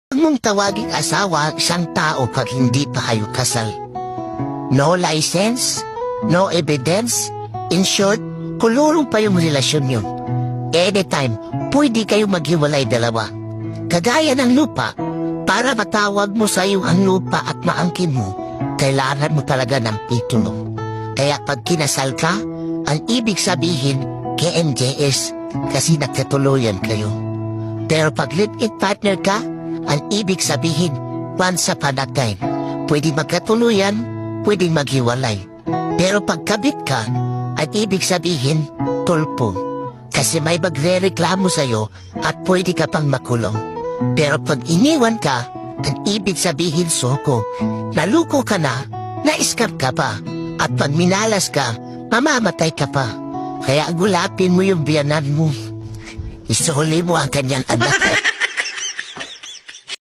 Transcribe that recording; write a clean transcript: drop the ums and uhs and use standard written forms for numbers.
Huwag mong tawaging asawa ang isang tao pag hindi pa kayo kasal. No license, no evidence. In short, kulurong pa yung relasyon yun. Anytime, pwede kayo maghiwalay dalawa. Kagaya ng lupa, para matawag mo sa iyo ang lupa at maangkin mo, kailangan mo talaga ng titulo. Kaya pag kinasal ka, ang ibig sabihin, KMJS, kasi nagkatuluyan kayo. Pero pag live-in partner ka, ang ibig sabihin, once upon a time, pwede magkatuluyan, pwede maghiwalay. Pero pag kabit ka, ang ibig sabihin, tulpo. Kasi may magre-reklamo sa'yo at pwede ka pang makulong. Pero pag iniwan ka, ang ibig sabihin soko. Naluko ka na, na-scam ka pa. At pag minalas ka, mamamatay ka pa. Kaya gulapin mo yung biyanan mo. Isuli mo ang kanyang anak.